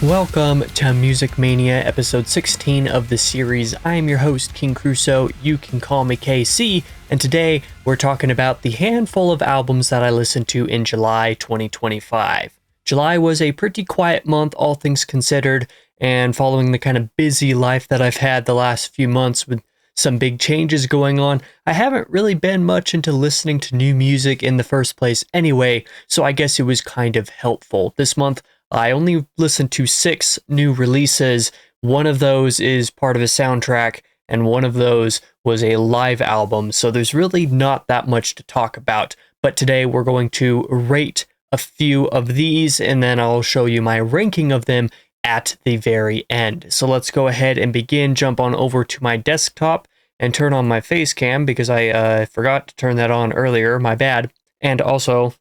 Welcome to Music Mania, episode 16 of the series. I am your host, King Crusoe. You can call me KC, and today we're talking about the handful of albums that I listened to in July 2025. July was a pretty quiet month, all things considered, and following the kind of busy life that I've had the last few months with some big changes going on, I haven't really been much into listening to new music in the first place anyway, so I guess it was kind of helpful. This month, I only listened to 6 new releases. One of those is part of a soundtrack, and one of those was a live album, so there's really not that much to talk about. But today we're going to rate a few of these, and then I'll show you my ranking of them at the very end. So let's go ahead and begin. Jump on over to my desktop and turn on my face cam because I forgot to turn that on earlier, my bad. And also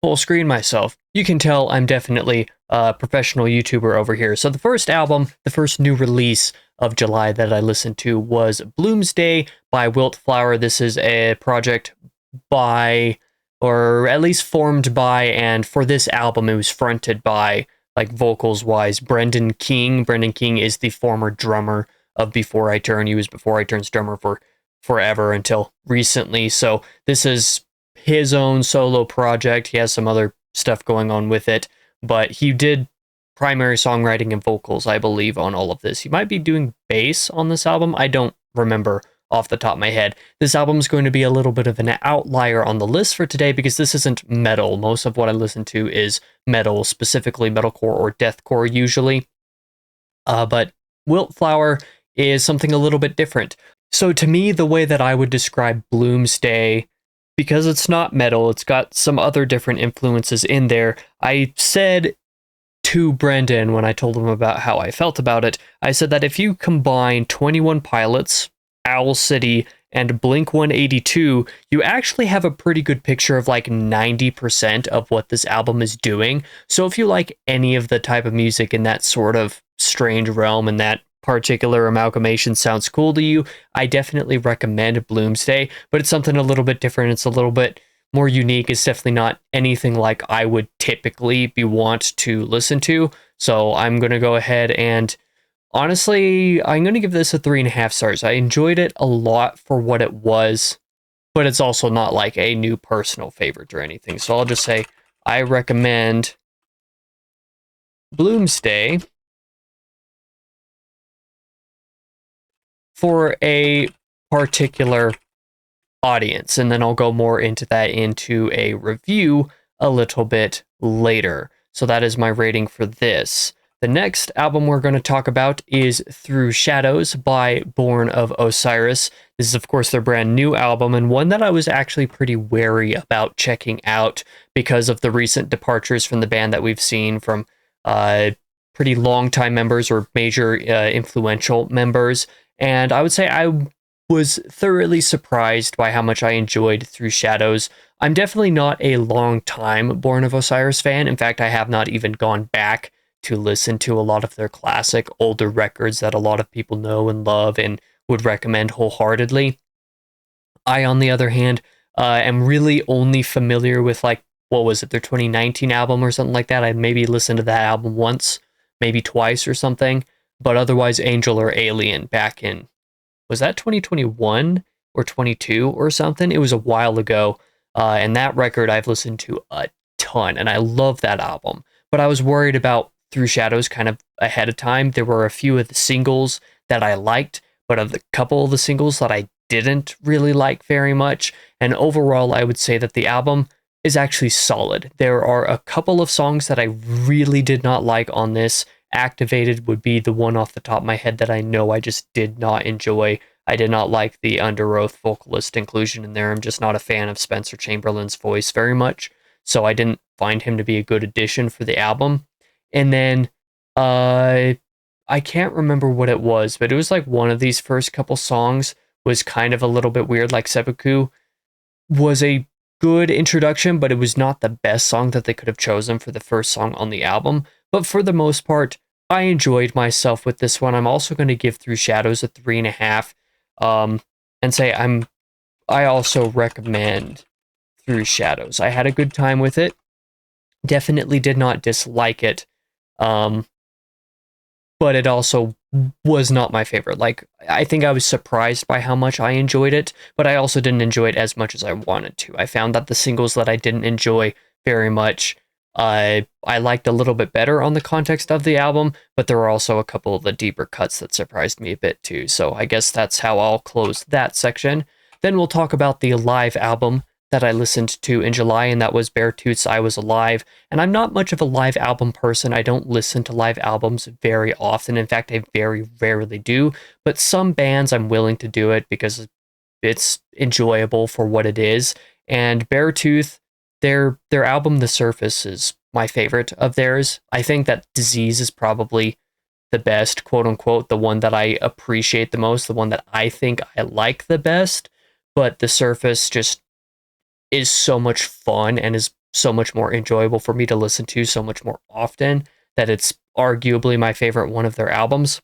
full screen myself. You can tell I'm definitely a professional YouTuber over here. So the first album, the first new release of July that I listened to was Bloomsday by Wildflower. This is a project by, or at least formed by, and for this album it was fronted by, like vocals wise, Brendan King. Brendan King is the former drummer of Before I Turn. He was Before I Turn's drummer for forever until recently. So this is his own solo project. He has some other stuff going on with it, but he did primary songwriting and vocals, I believe, on all of this. He might be doing bass on this album. I don't remember off the top of my head. This album is going to be a little bit of an outlier on the list for today because this isn't metal. Most of what I listen to is metal, specifically metalcore or deathcore usually. But Wildflower is something a little bit different. So to me, the way that I would describe Bloomsday, because it's not metal, it's got some other different influences in there. I said to Brendan when I told him about how I felt about it, I said that if you combine 21 Pilots, Owl City, and Blink-182, you actually have a pretty good picture of like 90% of what this album is doing. So if you like any of the type of music in that sort of strange realm and that particular amalgamation sounds cool to you, I definitely recommend Bloomsday, but it's something a little bit different. It's a little bit more unique. It's definitely not anything like I would typically want to listen to. So I'm going to go ahead and honestly, I'm going to give this a 3.5 stars. I enjoyed it a lot for what it was, but it's also not like a new personal favorite or anything. So I'll just say I recommend Bloomsday for a particular audience, and then I'll go more into that into a review a little bit later. So that is my rating for this. The next album we're going to talk about is Through Shadows by Born of Osiris. This is, of course, their brand new album, and one that I was actually pretty wary about checking out because of the recent departures from the band that we've seen from pretty long-time members or major influential members. And I would say I was thoroughly surprised by how much I enjoyed Through Shadows. I'm definitely not a long-time Born of Osiris fan. In fact, I have not even gone back to listen to a lot of their classic older records that a lot of people know and love and would recommend wholeheartedly. I, on the other hand, am really only familiar with, like, what was it, their 2019 album or something like that. I maybe listened to that album once, maybe twice or something. But otherwise, Angel or Alien back in, was that 2021 or 22 or something? It was a while ago, and that record I've listened to a ton, and I love that album. But I was worried about Through Shadows kind of ahead of time. There were a few of the singles that I liked, but of the couple of the singles that I didn't really like very much. And overall, I would say that the album is actually solid. There are a couple of songs that I really did not like on this. Activated would be the one off the top of my head that I know I just did not enjoy. I did not like the Under Oath vocalist inclusion in there. I'm just not a fan of Spencer Chamberlain's voice very much, so I didn't find him to be a good addition for the album. And then I can't remember what it was, but it was like one of these first couple songs was kind of a little bit weird. Like Seppuku was a good introduction, but it was not the best song that they could have chosen for the first song on the album. But for the most part, I enjoyed myself with this one. I'm also going to give Through Shadows a 3.5, and say I also recommend Through Shadows. I had a good time with it. Definitely did not dislike it. but it also was not my favorite. Like, I think I was surprised by how much I enjoyed it, but I also didn't enjoy it as much as I wanted to. I found that the singles that I didn't enjoy very much, I liked a little bit better on the context of the album, but there were also a couple of the deeper cuts that surprised me a bit too. So I guess that's how I'll close that section. Then we'll talk about the live album that I listened to in July, and that was Beartooth's I Was Alive. And I'm not much of a live album person. I don't listen to live albums very often. In fact, I very rarely do. But some bands I'm willing to do it because it's enjoyable for what it is. And Beartooth, their album The Surface is my favorite of theirs. I think that Disease is probably the best, quote unquote, the one that I appreciate the most, the one that I think I like the best. But The Surface just is so much fun and is so much more enjoyable for me to listen to so much more often that it's arguably my favorite one of their albums.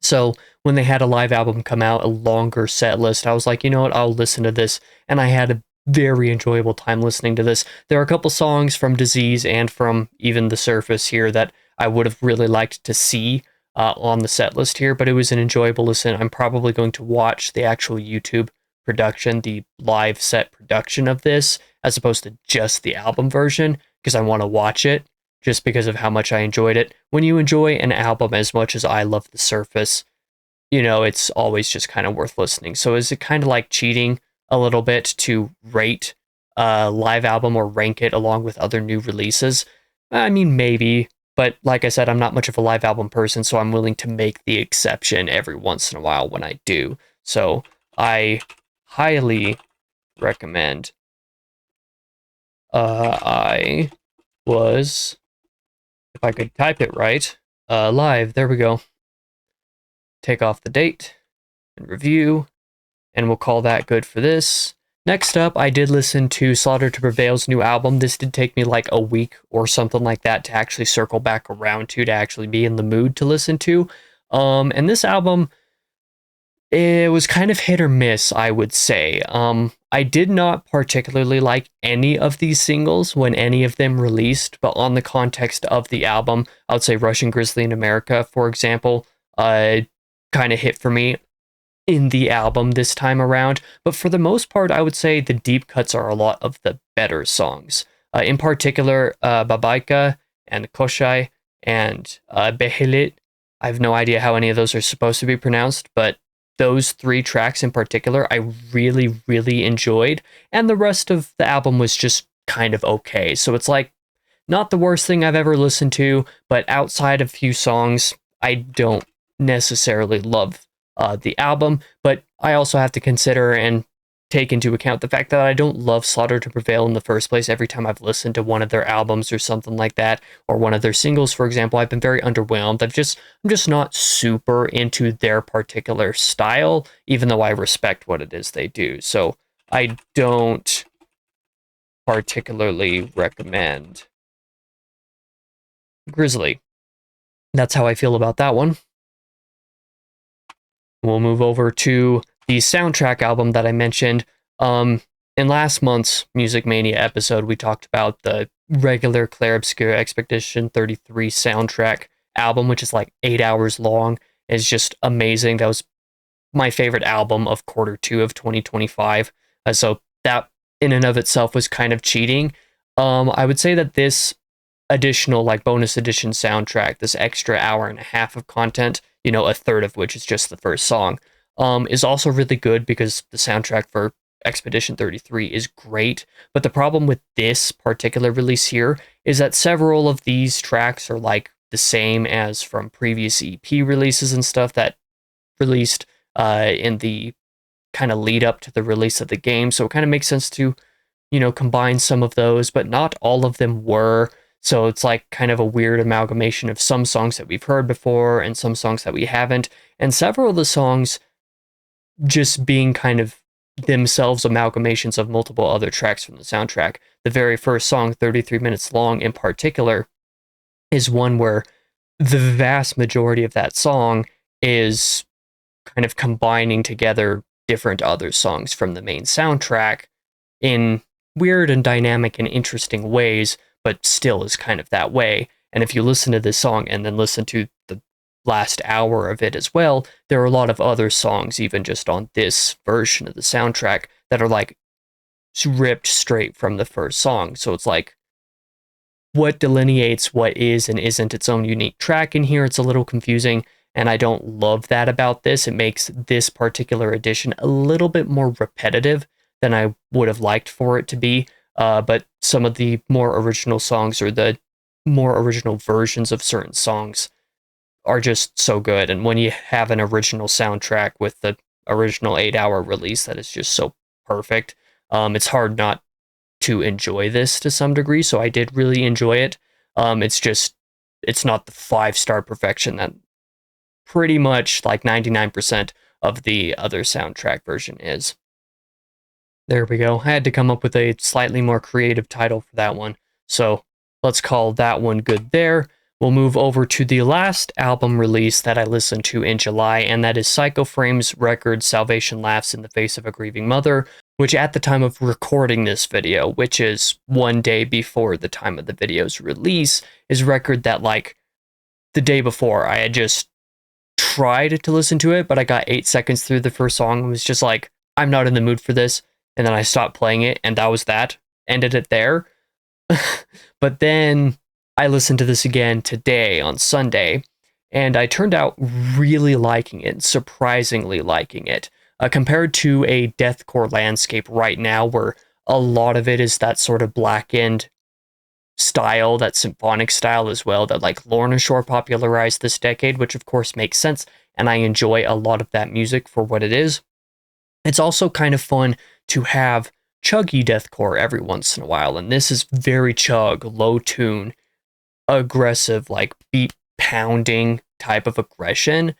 So when they had a live album come out, a longer set list, I was like, you know what, I'll listen to this. And I had a very enjoyable time listening to this. There are a couple songs from Disease and from even The Surface here that I would have really liked to see on the set list here, but it was an enjoyable listen. I'm probably going to watch the actual YouTube production, the live set production of this, as opposed to just the album version, because I want to watch it just because of how much I enjoyed it. When you enjoy an album as much as I love The Surface, you know, it's always just kind of worth listening. So is it kind of like cheating a little bit to rate a live album or rank it along with other new releases? I mean, maybe, but like I said, I'm not much of a live album person, so I'm willing to make the exception every once in a while when I do. So I highly recommend I was, if I could type it right, live. There we go. Take off the date and review, and we'll call that good for this. Next up, I did listen to Slaughter to Prevail's new album. This did take me like a week or something like that to actually circle back around to actually be in the mood to listen to. And this album, it was kind of hit or miss, I would say. I did not particularly like any of these singles when any of them released, but on the context of the album, I would say Russian Grizzly in America, for example, kind of hit for me in the album this time around. But for the most part, I would say the deep cuts are a lot of the better songs. In particular, Babaika and Koshai and Behilit. I have no idea how any of those are supposed to be pronounced, but those three tracks in particular, I really, really enjoyed. And the rest of the album was just kind of okay. So it's like, not the worst thing I've ever listened to, but outside of a few songs, I don't necessarily love the album. But I also have to consider and take into account the fact that I don't love Slaughter to Prevail in the first place. Every time I've listened to one of their albums or something like that, or one of their singles, for example, I've been very underwhelmed. I'm just not super into their particular style, even though I respect what it is they do. So I don't particularly recommend Grizzly. That's how I feel about that one. We'll move over to the soundtrack album that I mentioned. In last month's Music Mania episode, we talked about the regular Clair Obscur Expedition 33 soundtrack album, which is like 8 hours long. It's just amazing. That was my favorite album of Q2 of 2025. So that in and of itself was kind of cheating. I would say that this additional like bonus edition soundtrack, this extra hour and a half of content, you know, a third of which is just the first song, is also really good because the soundtrack for Expedition 33 is great. But the problem with this particular release here is that several of these tracks are like the same as from previous EP releases and stuff that released in the kind of lead up to the release of the game. So it kind of makes sense to, you know, combine some of those, but not all of them were. So it's like kind of a weird amalgamation of some songs that we've heard before and some songs that we haven't. And several of the songs just being kind of themselves amalgamations of multiple other tracks from the soundtrack. The very first song, 33 minutes long in particular, is one where the vast majority of that song is kind of combining together different other songs from the main soundtrack in weird and dynamic and interesting ways, but still is kind of that way. And if you listen to this song and then listen to the last hour of it as well, there are a lot of other songs, even just on this version of the soundtrack, that are like ripped straight from the first song. So it's like, what delineates what is and isn't its own unique track in here? It's a little confusing, and I don't love that about this. It makes this particular edition a little bit more repetitive than I would have liked for it to be. But some of the more original songs, or the more original versions of certain songs, are just so good. And when you have an original soundtrack with the original 8-hour release that is just so perfect, it's hard not to enjoy this to some degree. So I did really enjoy it. It's not the 5-star perfection that pretty much like 99% of the other soundtrack version is. There we go. I had to come up with a slightly more creative title for that one. So let's call that one good there. We'll move over to the last album release that I listened to in July, and that is Psycho Frames' record Salvation Laughs in the Face of a Grieving Mother, which at the time of recording this video, which is one day before the time of the video's release, is a record that, like, the day before I had just tried to listen to it, but I got 8 seconds through the first song and was just like, I'm not in the mood for this. And then I stopped playing it, and that was that. Ended it there. But then I listened to this again today on Sunday, and I turned out really liking it, surprisingly liking it. Compared to a deathcore landscape right now, where a lot of it is that sort of blackened style, that symphonic style as well, that like Lorna Shore popularized this decade, which of course makes sense, and I enjoy a lot of that music for what it is. It's also kind of fun to have chuggy deathcore every once in a while, and this is very chug, low tune, aggressive, like beat pounding type of aggression.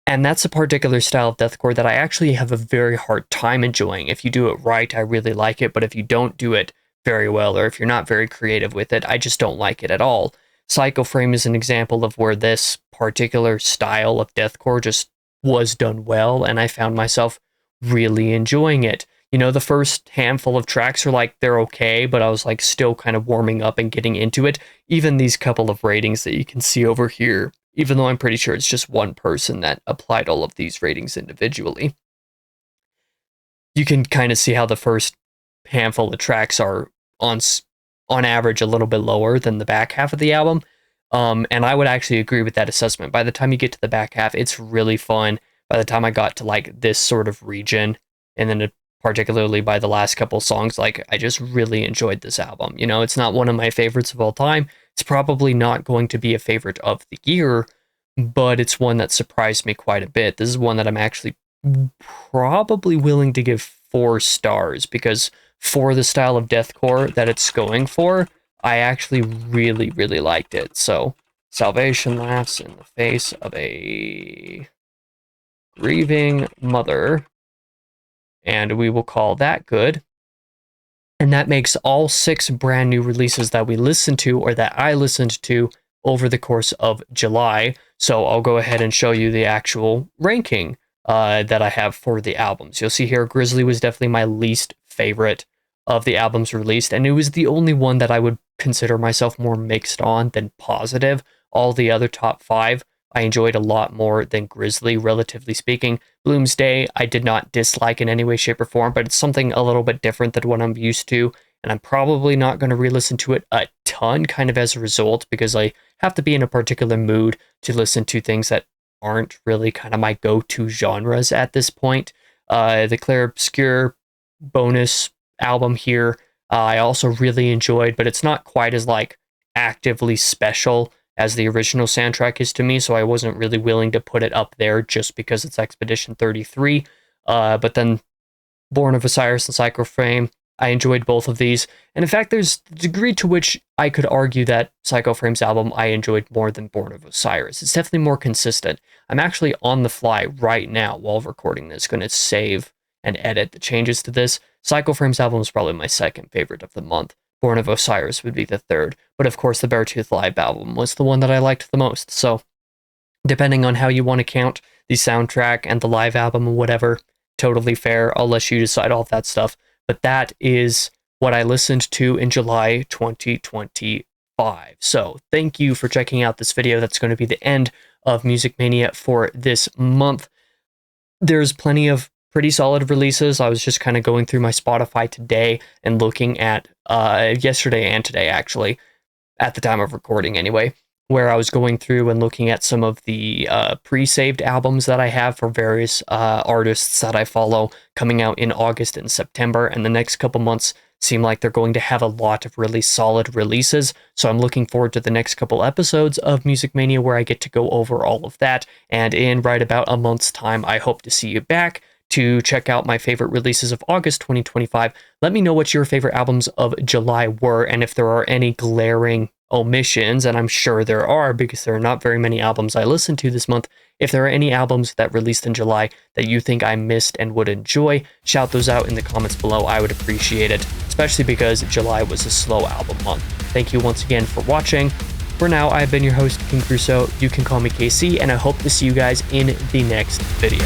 And that's a particular style of deathcore that I actually have a very hard time enjoying. If you do it right, I really like it, but if you don't do it very well, or if you're not very creative with it, I just don't like it at all. Psycho Frame is an example of where this particular style of deathcore just was done well, and I found myself really enjoying it. You know, the first handful of tracks are like, they're okay, but I was like still kind of warming up and getting into it. Even these couple of ratings that you can see over here, even though I'm pretty sure it's just one person that applied all of these ratings individually, you can kind of see how the first handful of tracks are on average a little bit lower than the back half of the album. And I would actually agree with that assessment. By the time you get to the back half, it's really fun. By the time I got to like this sort of region, and then particularly by the last couple songs, like I just really enjoyed this album. You know, it's not one of my favorites of all time. It's probably not going to be a favorite of the year, but it's one that surprised me quite a bit. This is one that I'm actually probably willing to give 4 stars, because for the style of deathcore that it's going for, I actually really, really liked it. So, Salvation Laughs in the Face of a Grieving Mother, and we will call that good. And that makes all 6 brand new releases that we listened to, or that I listened to, over the course of July. So I'll go ahead and show you the actual ranking that I have for the albums. You'll see here, Grizzly was definitely my least favorite of the albums released, and it was the only one that I would consider myself more mixed on than positive. All the other top 5 I enjoyed a lot more than Grizzly, relatively speaking. Bloomsday, I did not dislike in any way, shape, or form, but it's something a little bit different than what I'm used to, and I'm probably not going to re-listen to it a ton, kind of as a result, because I have to be in a particular mood to listen to things that aren't really kind of my go-to genres at this point. The Clair Obscur bonus album here, I also really enjoyed, but it's not quite as like actively special as the original soundtrack is to me, so I wasn't really willing to put it up there just because it's Expedition 33. But then Born of Osiris and Psycho Frame, I enjoyed both of these. And in fact, there's a degree to which I could argue that Psycho Frame's album I enjoyed more than Born of Osiris. It's definitely more consistent. I'm actually on the fly right now while recording this, going to save and edit the changes to this. Psycho Frame's album is probably my second favorite of the month. Born of Osiris would be the third, but of course the Beartooth Live album was the one that I liked the most. So depending on how you want to count the soundtrack and the live album or whatever, totally fair. I'll let you decide all of that stuff. But that is what I listened to in July 2023. 5. So thank you for checking out this video. That's going to be the end of Music Mania for this month. There's plenty of pretty solid releases. I was just kind of going through my Spotify today and looking at yesterday and today, actually, at the time of recording anyway, where I was going through and looking at some of the pre-saved albums that I have for various artists that I follow coming out in August and September, and the next couple months seem like they're going to have a lot of really solid releases, so I'm looking forward to the next couple episodes of Music Mania where I get to go over all of that, and in right about a month's time, I hope to see you back to check out my favorite releases of August 2025. Let me know what your favorite albums of July were, and if there are any glaring omissions, and I'm sure there are because there are not very many albums I listened to this month. If there are any albums that released in July that you think I missed and would enjoy, shout those out in the comments below. I would appreciate it, especially because July was a slow album month. Thank you once again for watching. For now, I've been your host, King Crusoe. You can call me KC, and I hope to see you guys in the next video.